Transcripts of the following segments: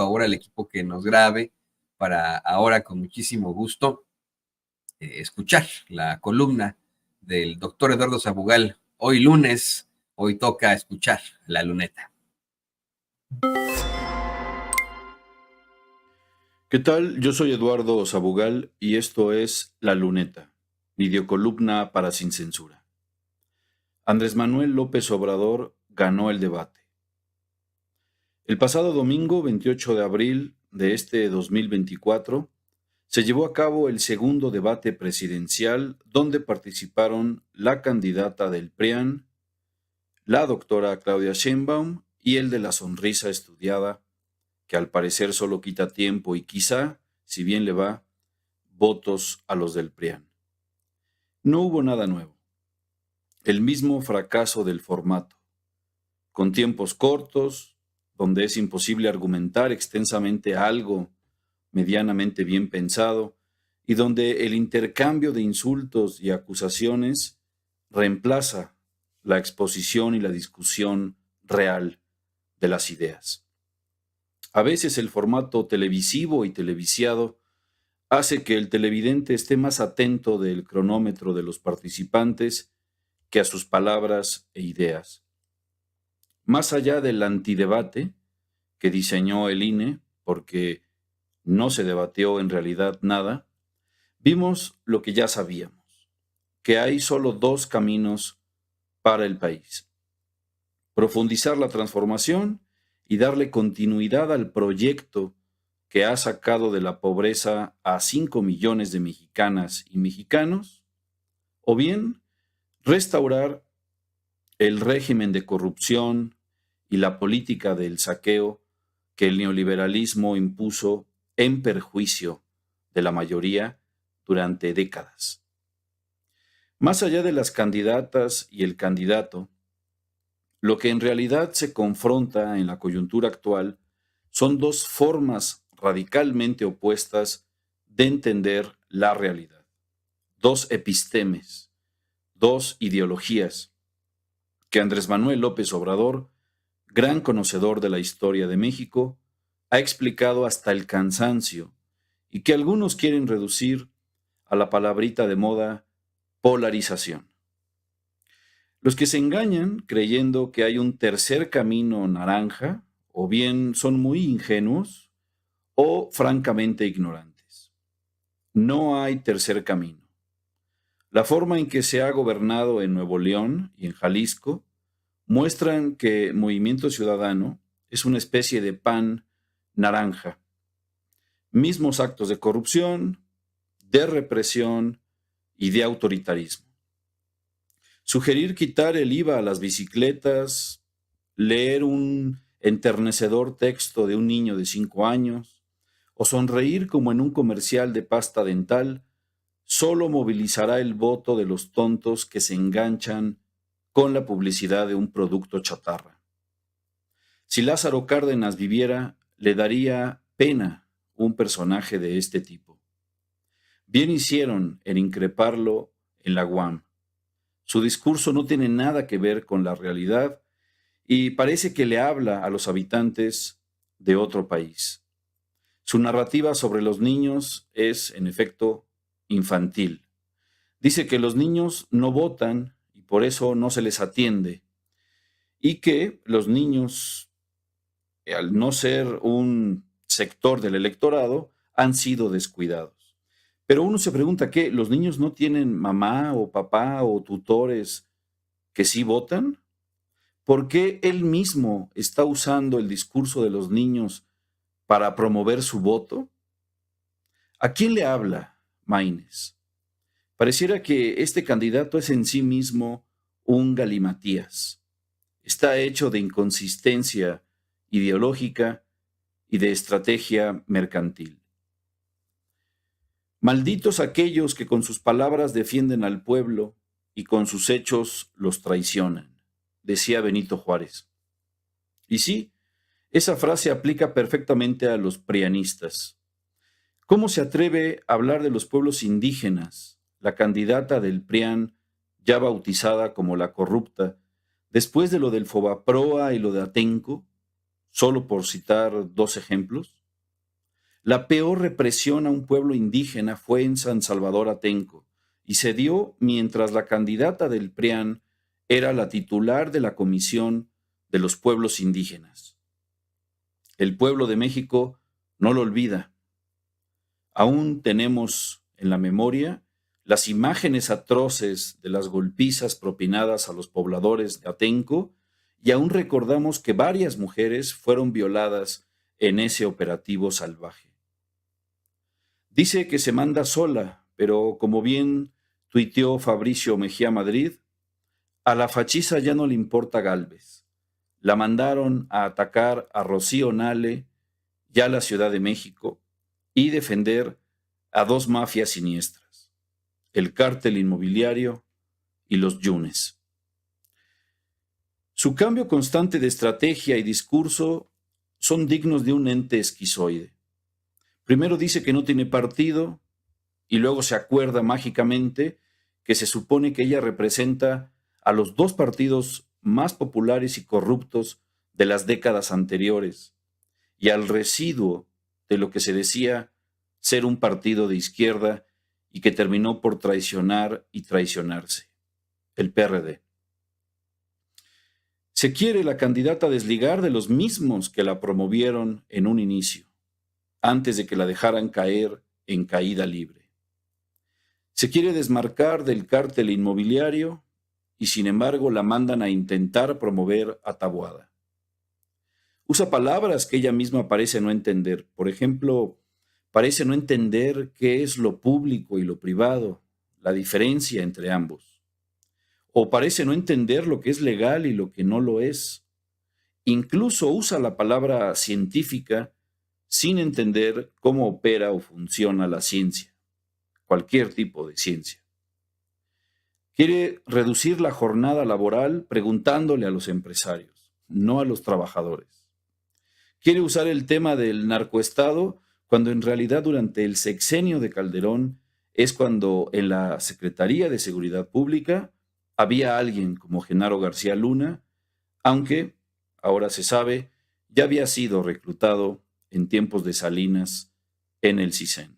favor al equipo que nos grabe para ahora con muchísimo gusto escuchar la columna del doctor Eduardo Sabugal. Hoy lunes, hoy toca escuchar la luneta. ¿Qué tal? Yo soy Eduardo Sabugal y esto es La Luneta, videocolumna para Sin Censura. Andrés Manuel López Obrador ganó el debate. El pasado domingo, 28 de abril de este 2024, se llevó a cabo el segundo debate presidencial donde participaron la candidata del PRIAN, la doctora Claudia Sheinbaum y el de la sonrisa estudiada, que al parecer solo quita tiempo y quizá, si bien le va, votos a los del PRIAN. No hubo nada nuevo. El mismo fracaso del formato, con tiempos cortos, donde es imposible argumentar extensamente algo medianamente bien pensado y donde el intercambio de insultos y acusaciones reemplaza la exposición y la discusión real de las ideas. A veces el formato televisivo y televisiado hace que el televidente esté más atento del cronómetro de los participantes que a sus palabras e ideas. Más allá del antidebate que diseñó el INE, porque no se debatió en realidad nada, vimos lo que ya sabíamos, que hay solo dos caminos para el país: profundizar la transformación y darle continuidad al proyecto que ha sacado de la pobreza a 5 millones de mexicanas y mexicanos, o bien restaurar el régimen de corrupción y la política del saqueo que el neoliberalismo impuso en perjuicio de la mayoría durante décadas. Más allá de las candidatas y el candidato, lo que en realidad se confronta en la coyuntura actual son dos formas radicalmente opuestas de entender la realidad, dos epistemes, dos ideologías que Andrés Manuel López Obrador, gran conocedor de la historia de México, ha explicado hasta el cansancio y que algunos quieren reducir a la palabrita de moda polarización. Los que se engañan creyendo que hay un tercer camino naranja, o bien son muy ingenuos o francamente ignorantes. No hay tercer camino. La forma en que se ha gobernado en Nuevo León y en Jalisco muestran que Movimiento Ciudadano es una especie de pan naranja. Mismos actos de corrupción, de represión y de autoritarismo. Sugerir quitar el IVA a las bicicletas, leer un enternecedor texto de un niño de 5 años o sonreír como en un comercial de pasta dental solo movilizará el voto de los tontos que se enganchan con la publicidad de un producto chatarra. Si Lázaro Cárdenas viviera, le daría pena un personaje de este tipo. Bien hicieron en increparlo en la UAM. Su discurso no tiene nada que ver con la realidad y parece que le habla a los habitantes de otro país. Su narrativa sobre los niños es, en efecto, infantil. Dice que los niños no votan y por eso no se les atiende, y que los niños, al no ser un sector del electorado, han sido descuidados. Pero uno se pregunta, ¿qué? ¿Los niños no tienen mamá o papá o tutores que sí votan? ¿Por qué él mismo está usando el discurso de los niños para promover su voto? ¿A quién le habla Maínez? Pareciera que este candidato es en sí mismo un galimatías. Está hecho de inconsistencia ideológica y de estrategia mercantil. Malditos aquellos que con sus palabras defienden al pueblo y con sus hechos los traicionan, decía Benito Juárez. Y sí, esa frase aplica perfectamente a los prianistas. ¿Cómo se atreve a hablar de los pueblos indígenas, la candidata del PRIAN, ya bautizada como la corrupta, después de lo del Fobaproa y lo de Atenco? solo por citar dos ejemplos. La peor represión a un pueblo indígena fue en San Salvador Atenco y se dio mientras la candidata del PRIAN era la titular de la Comisión de los Pueblos Indígenas. El pueblo de México no lo olvida. Aún tenemos en la memoria las imágenes atroces de las golpizas propinadas a los pobladores de Atenco y aún recordamos que varias mujeres fueron violadas en ese operativo salvaje. Dice que se manda sola, pero como bien tuiteó Fabricio Mejía Madrid, a la fachiza ya no le importa Gálvez. La mandaron a atacar a Rocío Nale, ya la Ciudad de México, y defender a dos mafias siniestras, el cártel inmobiliario y los Yunes. Su cambio constante de estrategia y discurso son dignos de un ente esquizoide. Primero dice que no tiene partido y luego se acuerda mágicamente que se supone que ella representa a los dos partidos más populares y corruptos de las décadas anteriores y al residuo de lo que se decía ser un partido de izquierda y que terminó por traicionar y traicionarse, el PRD. Se quiere la candidata desligar de los mismos que la promovieron en un inicio, antes de que la dejaran caer en caída libre. Se quiere desmarcar del cártel inmobiliario y sin embargo la mandan a intentar promover a Taboada. Usa palabras que ella misma parece no entender. Por ejemplo, parece no entender qué es lo público y lo privado, la diferencia entre ambos. O parece no entender lo que es legal y lo que no lo es. Incluso usa la palabra científica sin entender cómo opera o funciona la ciencia, cualquier tipo de ciencia. Quiere reducir la jornada laboral preguntándole a los empresarios, no a los trabajadores. Quiere usar el tema del narcoestado cuando en realidad durante el sexenio de Calderón es cuando en la Secretaría de Seguridad Pública había alguien como Genaro García Luna, aunque, ahora se sabe, ya había sido reclutado en tiempos de Salinas en el CISEN.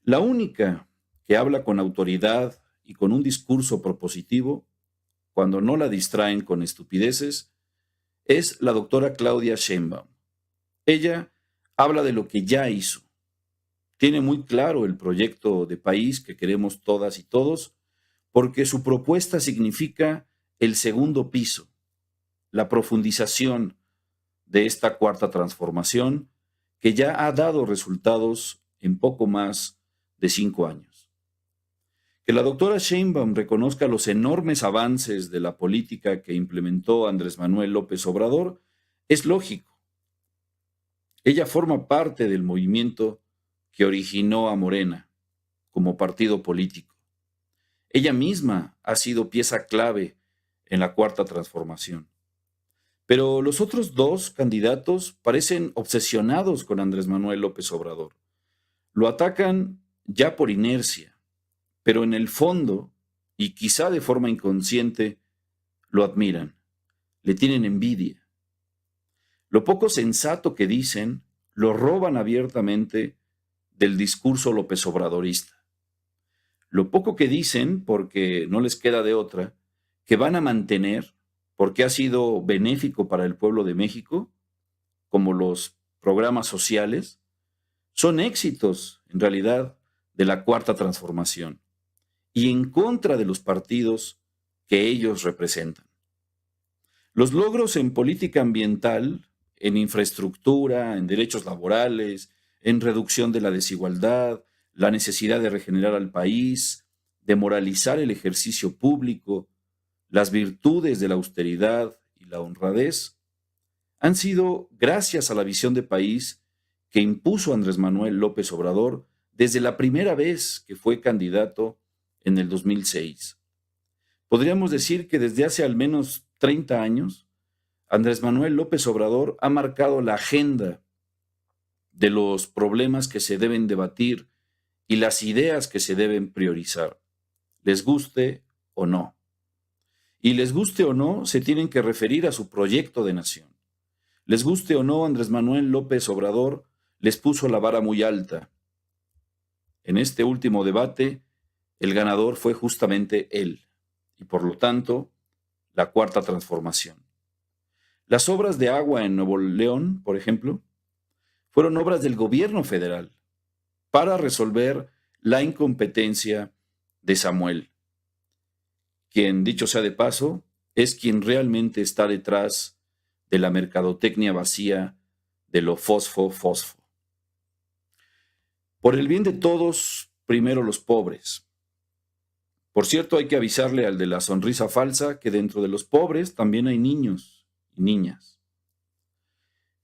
La única que habla con autoridad y con un discurso propositivo, cuando no la distraen con estupideces, es la doctora Claudia Sheinbaum. Ella habla de lo que ya hizo. Tiene muy claro el proyecto de país que queremos todas y todos, porque su propuesta significa el segundo piso, la profundización de esta cuarta transformación que ya ha dado resultados en poco más de 5 años. Que la doctora Sheinbaum reconozca los enormes avances de la política que implementó Andrés Manuel López Obrador es lógico. Ella forma parte del movimiento que originó a Morena como partido político. Ella misma ha sido pieza clave en la cuarta transformación. Pero los otros dos candidatos parecen obsesionados con Andrés Manuel López Obrador. Lo atacan ya por inercia, pero en el fondo, y quizá de forma inconsciente, lo admiran, le tienen envidia. Lo poco sensato que dicen lo roban abiertamente del discurso López Obradorista. Lo poco que dicen, porque no les queda de otra, que van a mantener, porque ha sido benéfico para el pueblo de México, como los programas sociales, son éxitos, en realidad, de la cuarta transformación y en contra de los partidos que ellos representan. Los logros en política ambiental, en infraestructura, en derechos laborales, en reducción de la desigualdad, la necesidad de regenerar al país, de moralizar el ejercicio público, las virtudes de la austeridad y la honradez, han sido gracias a la visión de país que impuso Andrés Manuel López Obrador desde la primera vez que fue candidato en el 2006. Podríamos decir que desde hace al menos 30 años, Andrés Manuel López Obrador ha marcado la agenda de los problemas que se deben debatir y las ideas que se deben priorizar, les guste o no. Y les guste o no, se tienen que referir a su proyecto de nación. Les guste o no, Andrés Manuel López Obrador les puso la vara muy alta. En este último debate, el ganador fue justamente él, y por lo tanto, la Cuarta Transformación. Las obras de agua en Nuevo León, por ejemplo, fueron obras del gobierno federal para resolver la incompetencia de Samuel, quien, dicho sea de paso, es quien realmente está detrás de la mercadotecnia vacía de lo fosfo. Por el bien de todos, primero los pobres. Por cierto, hay que avisarle al de la sonrisa falsa que dentro de los pobres también hay niños y niñas.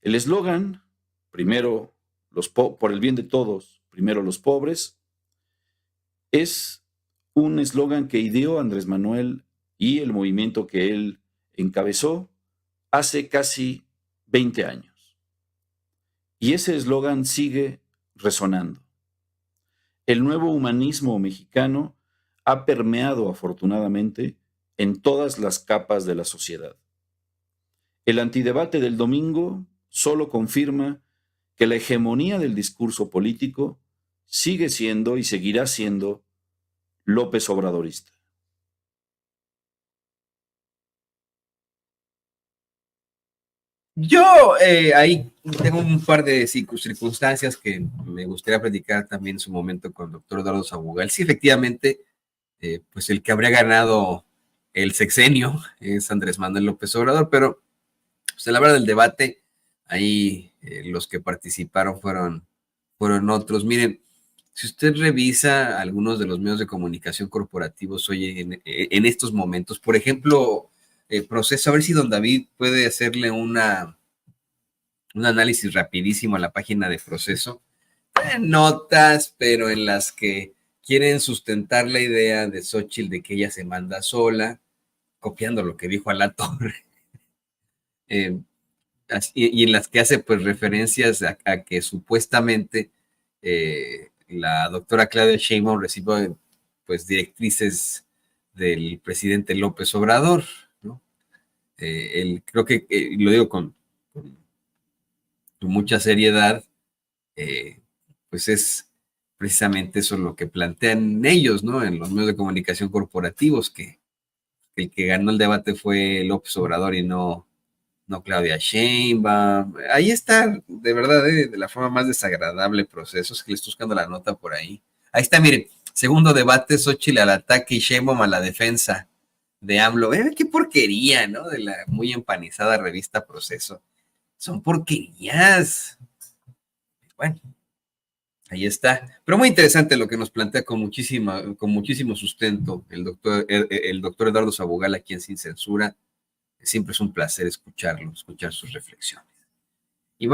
El eslogan, por el bien de todos, primero los pobres, es un eslogan que ideó Andrés Manuel y el movimiento que él encabezó hace casi 20 años. Y ese eslogan sigue resonando. El nuevo humanismo mexicano ha permeado afortunadamente en todas las capas de la sociedad. El antidebate del domingo solo confirma que la hegemonía del discurso político sigue siendo y seguirá siendo López Obradorista. Yo ahí tengo un par de circunstancias que me gustaría platicar también en su momento con el doctor Eduardo Sabugal. Sí, efectivamente, pues el que habría ganado el sexenio es Andrés Manuel López Obrador, pero pues, a la hora del debate, ahí los que participaron fueron otros. Miren, si usted revisa algunos de los medios de comunicación corporativos hoy en estos momentos, por ejemplo, Proceso, a ver si don David puede hacerle un análisis rapidísimo a la página de Proceso. Notas, pero en las que quieren sustentar la idea de Xóchitl de que ella se manda sola, copiando lo que dijo Alatorre. Y en las que hace pues referencias a que supuestamente la doctora Claudia Sheinbaum recibe pues directrices del presidente López Obrador, ¿no? Creo que lo digo con mucha seriedad, pues es precisamente eso lo que plantean ellos, ¿no? En los medios de comunicación corporativos, que el que ganó el debate fue López Obrador y no Claudia Sheinbaum. Ahí está, de verdad, de la forma más desagradable Proceso. Es que le estoy buscando la nota por ahí. Ahí está, miren, segundo debate, Xóchitl al ataque y Sheinbaum a la defensa de AMLO. Qué porquería, ¿no? De la muy empanizada revista Proceso. Son porquerías. Bueno, ahí está. Pero muy interesante lo que nos plantea con muchísimo sustento el doctor Eduardo Sabugal aquí en Sin Censura. Siempre es un placer escucharlo, escuchar sus reflexiones. Y bueno,